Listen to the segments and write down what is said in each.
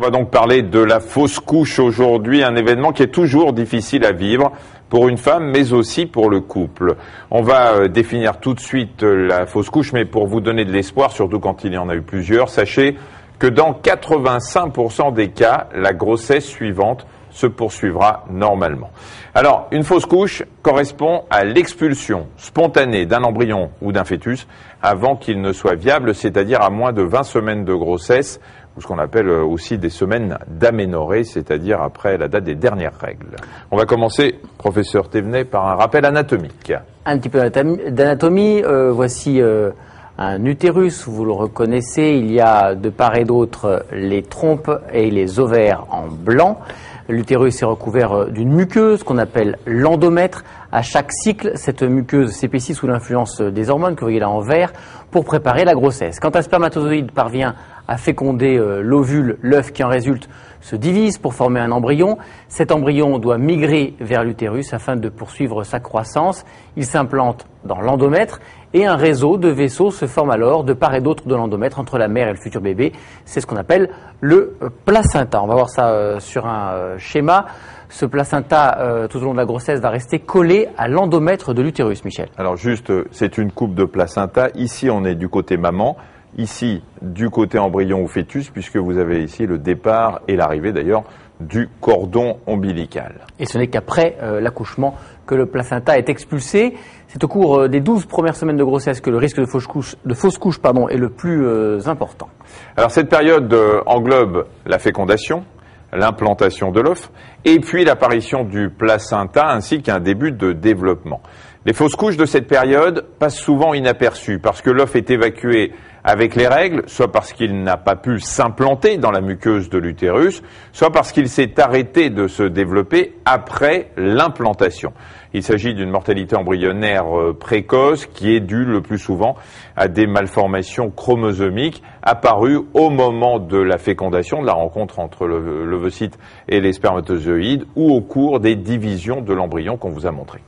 On va donc parler de la fausse couche aujourd'hui, un événement qui est toujours difficile à vivre pour une femme, mais aussi pour le couple. On va définir tout de suite la fausse couche, mais pour vous donner de l'espoir, surtout quand il y en a eu plusieurs, sachez que dans 85% des cas, la grossesse suivante se poursuivra normalement. Alors, une fausse couche correspond à l'expulsion spontanée d'un embryon ou d'un fœtus avant qu'il ne soit viable, c'est-à-dire à moins de 20 semaines de grossesse, ou ce qu'on appelle aussi des semaines d'aménorrhée, c'est-à-dire après la date des dernières règles. On va commencer, professeur Thévenet, par un rappel anatomique. Un petit peu d'anatomie. Voici un utérus, vous le reconnaissez. Il y a de part et d'autre les trompes et les ovaires en blanc. L'utérus est recouvert d'une muqueuse qu'on appelle l'endomètre. À chaque cycle, cette muqueuse s'épaissit sous l'influence des hormones que vous voyez là en vert pour préparer la grossesse. Quand un spermatozoïde parvient à féconder l'ovule, l'œuf qui en résulte se divise pour former un embryon. Cet embryon doit migrer vers l'utérus afin de poursuivre sa croissance. Il s'implante dans l'endomètre et un réseau de vaisseaux se forme alors de part et d'autre de l'endomètre entre la mère et le futur bébé. C'est ce qu'on appelle le placenta. On va voir ça sur un schéma. Ce placenta, tout au long de la grossesse, va rester collé à l'endomètre de l'utérus, Michel. Alors juste, c'est une coupe de placenta. Ici, on est du côté maman. Ici, du côté embryon ou fœtus, puisque vous avez ici le départ et l'arrivée d'ailleurs du cordon ombilical. Et ce n'est qu'après l'accouchement que le placenta est expulsé. C'est au cours des 12 premières semaines de grossesse que le risque de fausse couche est le plus important. Alors cette période englobe la fécondation, l'implantation de l'œuf et puis l'apparition du placenta ainsi qu'un début de développement. Les fausses couches de cette période passent souvent inaperçues parce que l'œuf est évacué avec les règles, soit parce qu'il n'a pas pu s'implanter dans la muqueuse de l'utérus, soit parce qu'il s'est arrêté de se développer après l'implantation. Il s'agit d'une mortalité embryonnaire précoce qui est due le plus souvent à des malformations chromosomiques apparues au moment de la fécondation, de la rencontre entre l'ovocyte et les spermatozoïdes ou au cours des divisions de l'embryon qu'on vous a montré.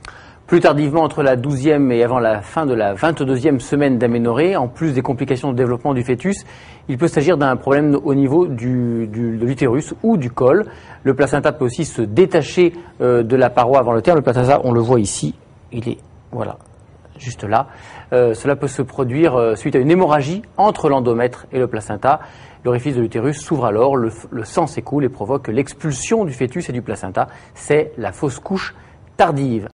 Plus tardivement, entre la 12e et avant la fin de la 22e semaine d'aménorrhée, en plus des complications de développement du fœtus, il peut s'agir d'un problème au niveau de l'utérus ou du col. Le placenta peut aussi se détacher de la paroi avant le terme. Le placenta, on le voit ici, il est voilà, juste là. Cela peut se produire suite à une hémorragie entre l'endomètre et le placenta. L'orifice de l'utérus s'ouvre alors, le sang s'écoule et provoque l'expulsion du fœtus et du placenta. C'est la fausse couche tardive.